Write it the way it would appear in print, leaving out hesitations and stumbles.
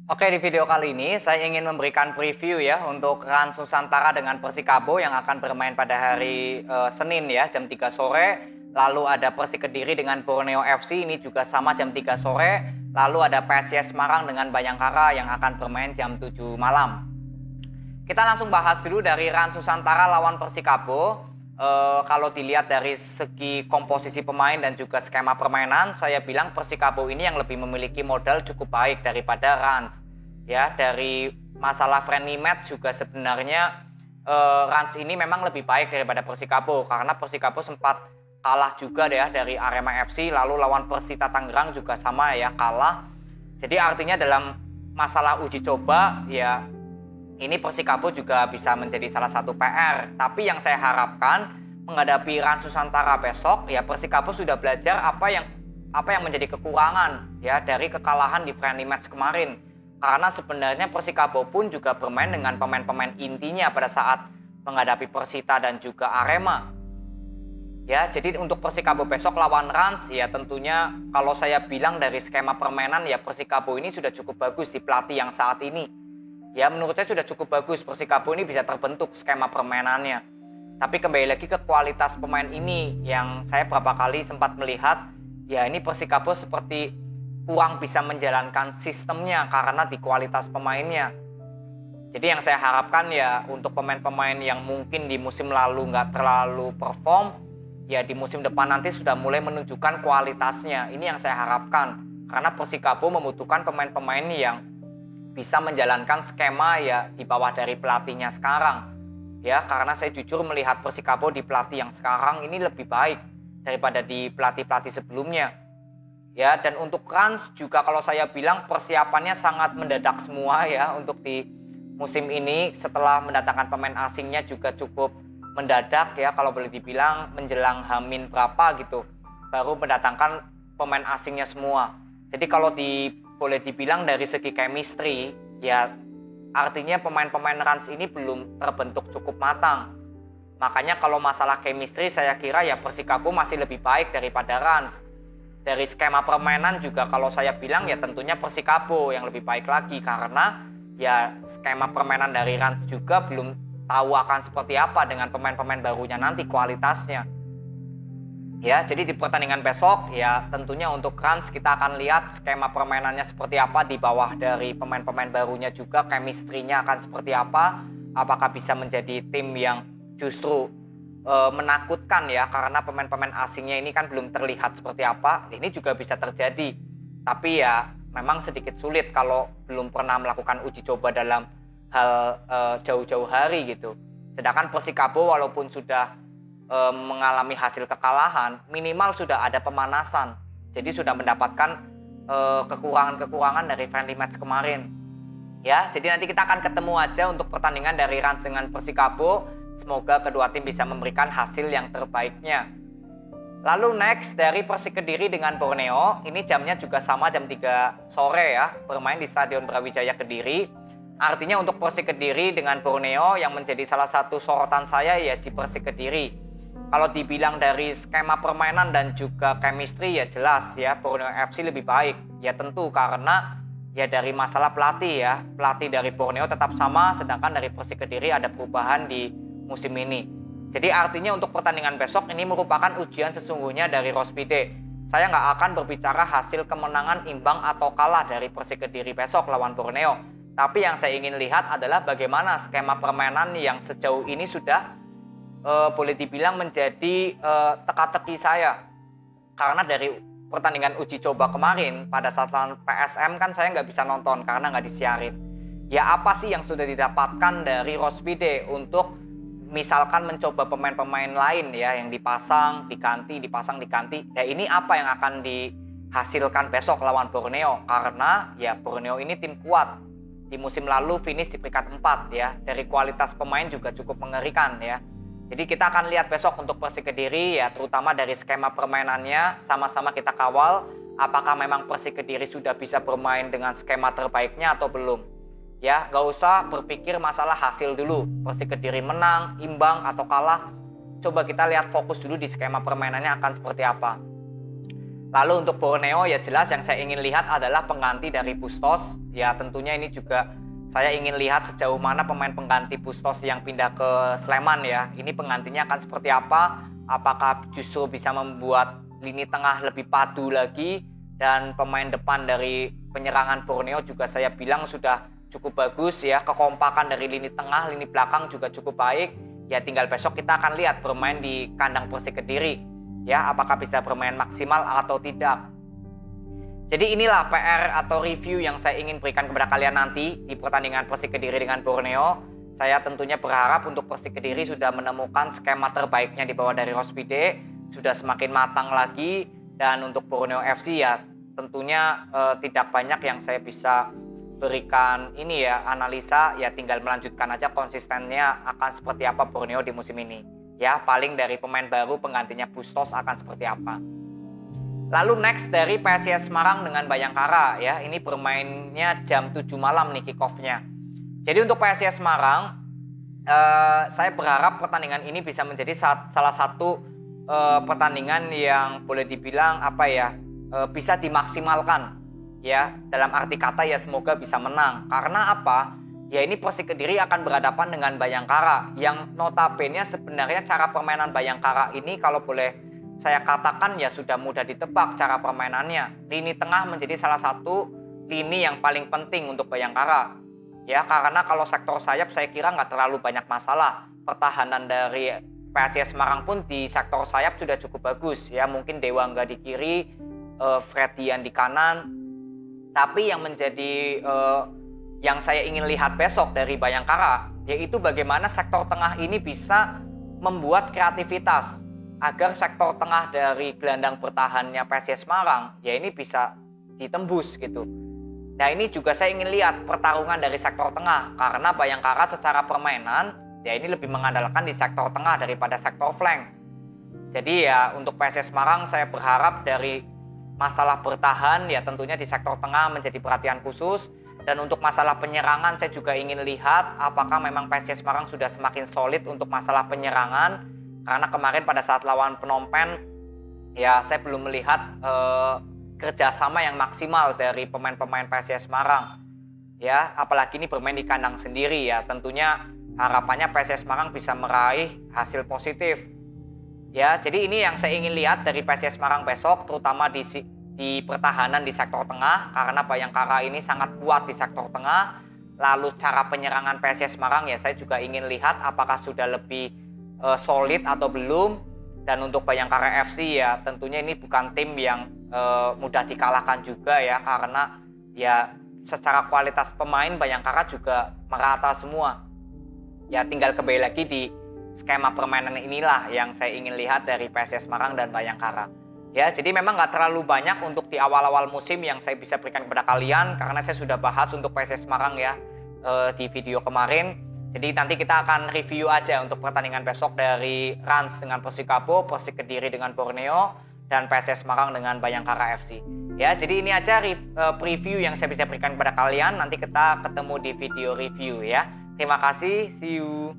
Oke, di video kali ini saya ingin memberikan preview ya untuk Rans Nusantara dengan Persikabo yang akan bermain pada hari Senin ya jam 3 sore. Lalu ada Persik Kediri dengan Borneo FC ini juga sama jam 3 sore. Lalu ada PSIS Semarang dengan Bayangkara yang akan bermain jam 7 malam. Kita langsung bahas dulu dari Rans Nusantara lawan Persikabo. Kalau dilihat dari segi komposisi pemain dan juga skema permainan, saya bilang Persikabo ini yang lebih memiliki modal cukup baik daripada Rans. Ya, dari masalah friendly match juga sebenarnya Rans ini memang lebih baik daripada Persikabo karena Persikabo sempat kalah juga ya dari Arema FC, lalu lawan Persita Tangerang juga sama ya kalah. Jadi artinya dalam masalah uji coba ya ini Persikabo juga bisa menjadi salah satu PR. Tapi yang saya harapkan menghadapi Rans Nusantara besok ya Persikabo sudah belajar apa yang menjadi kekurangan ya dari kekalahan di friendly match kemarin. Karena sebenarnya Persikabo pun juga bermain dengan pemain-pemain intinya pada saat menghadapi Persita dan juga Arema. Ya, jadi untuk Persikabo besok lawan Rans ya tentunya kalau saya bilang dari skema permainan ya Persikabo ini sudah cukup bagus di pelatih yang saat ini. Ya menurut saya sudah cukup bagus Persikabo ini bisa terbentuk skema permainannya. Tapi kembali lagi ke kualitas pemain ini yang saya beberapa kali sempat melihat ya ini Persikabo seperti kurang bisa menjalankan sistemnya karena di kualitas pemainnya. Jadi yang saya harapkan ya untuk pemain-pemain yang mungkin di musim lalu nggak terlalu perform ya di musim depan nanti sudah mulai menunjukkan kualitasnya. Ini yang saya harapkan karena Persikabo membutuhkan pemain-pemain yang bisa menjalankan skema ya di bawah dari pelatihnya sekarang. Ya, karena saya jujur melihat Persikabo di pelatih yang sekarang ini lebih baik daripada di pelatih-pelatih sebelumnya. Ya, dan untuk Rans juga kalau saya bilang persiapannya sangat mendadak semua ya untuk di musim ini setelah mendatangkan pemain asingnya juga cukup mendadak ya kalau boleh dibilang menjelang Hamin berapa gitu baru mendatangkan pemain asingnya semua. Jadi kalau boleh dibilang dari segi chemistry ya artinya pemain-pemain Rans ini belum terbentuk cukup matang. Makanya kalau masalah chemistry saya kira ya Persikabo masih lebih baik daripada Rans. Dari skema permainan juga kalau saya bilang ya tentunya Persikabo yang lebih baik lagi karena ya skema permainan dari Rans juga belum tahu akan seperti apa dengan pemain-pemain barunya nanti kualitasnya. Ya, jadi di pertandingan besok ya tentunya untuk Rans kita akan lihat skema permainannya seperti apa di bawah dari pemain-pemain barunya juga chemistry-nya akan seperti apa. Apakah bisa menjadi tim yang justru menakutkan ya karena pemain-pemain asingnya ini kan belum terlihat seperti apa. Ini juga bisa terjadi. Tapi ya memang sedikit sulit kalau belum pernah melakukan uji coba dalam hal jauh-jauh hari gitu. Sedangkan Persikabo walaupun sudah mengalami hasil kekalahan, minimal sudah ada pemanasan. Jadi sudah mendapatkan kekurangan-kekurangan dari friendly match kemarin. Ya, jadi nanti kita akan ketemu aja untuk pertandingan dari Rans dengan Persikabo. Semoga kedua tim bisa memberikan hasil yang terbaiknya. Lalu next dari Persik Kediri dengan Borneo, ini jamnya juga sama jam 3 sore ya, bermain di Stadion Brawijaya Kediri. Artinya untuk Persik Kediri dengan Borneo yang menjadi salah satu sorotan saya ya di Persik Kediri. Kalau dibilang dari skema permainan dan juga chemistry ya jelas ya Borneo FC lebih baik. Ya tentu karena ya dari masalah pelatih ya. Pelatih dari Borneo tetap sama sedangkan dari Persik Kediri ada perubahan di musim ini. Jadi artinya untuk pertandingan besok ini merupakan ujian sesungguhnya dari Rospide. Saya nggak akan berbicara hasil kemenangan imbang atau kalah dari Persik Kediri besok lawan Borneo. Tapi yang saya ingin lihat adalah bagaimana skema permainan yang sejauh ini sudah boleh dibilang menjadi teka-teki saya. Karena dari pertandingan uji coba kemarin pada saat lawan PSM kan saya nggak bisa nonton karena nggak disiarin. Ya apa sih yang sudah didapatkan dari Rospide untuk misalkan mencoba pemain-pemain lain ya yang dipasang, diganti, dipasang, diganti. Ya ini apa yang akan dihasilkan besok lawan Borneo karena ya Borneo ini tim kuat. Di musim lalu finish di peringkat 4 ya. Dari kualitas pemain juga cukup mengerikan ya. Jadi kita akan lihat besok untuk Persik Kediri ya terutama dari skema permainannya sama-sama kita kawal apakah memang Persik Kediri sudah bisa bermain dengan skema terbaiknya atau belum. Ya gak usah berpikir masalah hasil dulu, Persik Kediri menang, imbang atau kalah. Coba kita lihat fokus dulu di skema permainannya akan seperti apa. Lalu untuk Borneo ya jelas yang saya ingin lihat adalah pengganti dari Bustos. Ya tentunya ini juga saya ingin lihat sejauh mana pemain pengganti Bustos yang pindah ke Sleman ya. Ini penggantinya akan seperti apa? Apakah justru bisa membuat lini tengah lebih padu lagi? Dan pemain depan dari penyerangan Borneo juga saya bilang sudah cukup bagus ya. Kekompakan dari lini tengah, lini belakang juga cukup baik. Ya tinggal besok kita akan lihat bermain di kandang Persik Kediri. Ya, apakah bisa bermain maksimal atau tidak. Jadi inilah PR atau review yang saya ingin berikan kepada kalian nanti di pertandingan Persik Kediri dengan Borneo. Saya tentunya berharap untuk Persik Kediri sudah menemukan skema terbaiknya di bawah dari Rospide, sudah semakin matang lagi, dan untuk Borneo FC ya tentunya tidak banyak yang saya bisa berikan ini ya analisa, ya tinggal melanjutkan aja konsistennya akan seperti apa Borneo di musim ini. Ya, paling dari pemain baru penggantinya Bustos akan seperti apa. Lalu next dari PSIS Semarang dengan Bayangkara ya, ini bermainnya jam 7 malam nih kick-off-nya. Jadi untuk PSIS Semarang, saya berharap pertandingan ini bisa menjadi salah satu pertandingan yang boleh dibilang bisa dimaksimalkan ya. Dalam arti kata ya semoga bisa menang. Karena apa? Ya ini Persik Kediri akan berhadapan dengan Bayangkara yang notabene sebenarnya cara permainan Bayangkara ini kalau boleh saya katakan ya sudah mudah ditebak cara permainannya. Lini tengah menjadi salah satu lini yang paling penting untuk Bayangkara. Ya karena kalau sektor sayap saya kira nggak terlalu banyak masalah. Pertahanan dari PSIS Semarang pun di sektor sayap sudah cukup bagus ya. Mungkin Dewangga di kiri, Fredian di kanan. Tapi yang menjadi yang saya ingin lihat besok dari Bayangkara yaitu bagaimana sektor tengah ini bisa membuat kreativitas agar sektor tengah dari gelandang bertahannya PSIS Semarang ya ini bisa ditembus gitu. Nah ini juga saya ingin lihat pertarungan dari sektor tengah karena Bayangkara secara permainan ya ini lebih mengandalkan di sektor tengah daripada sektor flank. Jadi ya untuk PSIS Semarang saya berharap dari masalah bertahan ya tentunya di sektor tengah menjadi perhatian khusus. Dan untuk masalah penyerangan saya juga ingin lihat apakah memang PSIS Semarang sudah semakin solid untuk masalah penyerangan. Karena kemarin pada saat lawan Phnom Penh ya saya belum melihat kerjasama yang maksimal dari pemain-pemain PSIS Semarang. Ya apalagi ini bermain di kandang sendiri ya. Tentunya harapannya PSIS Semarang bisa meraih hasil positif. Ya jadi ini yang saya ingin lihat dari PSIS Semarang besok terutama di pertahanan di sektor tengah karena Bayangkara ini sangat kuat di sektor tengah. Lalu cara penyerangan PSIS Semarang ya saya juga ingin lihat apakah sudah lebih solid atau belum. Dan untuk Bayangkara FC ya tentunya ini bukan tim yang mudah dikalahkan juga ya karena ya secara kualitas pemain Bayangkara juga merata semua. Ya tinggal kembali lagi di skema permainan inilah yang saya ingin lihat dari PSIS Semarang dan Bayangkara. Ya, jadi memang nggak terlalu banyak untuk di awal-awal musim yang saya bisa berikan kepada kalian karena saya sudah bahas untuk PSIS Semarang ya di video kemarin. Jadi nanti kita akan review aja untuk pertandingan besok dari Rans dengan Persikabo, Persik Kediri dengan Borneo, dan PSIS Semarang dengan Bayangkara FC. Ya, jadi ini aja preview yang saya bisa berikan kepada kalian. Nanti kita ketemu di video review ya. Terima kasih, see you.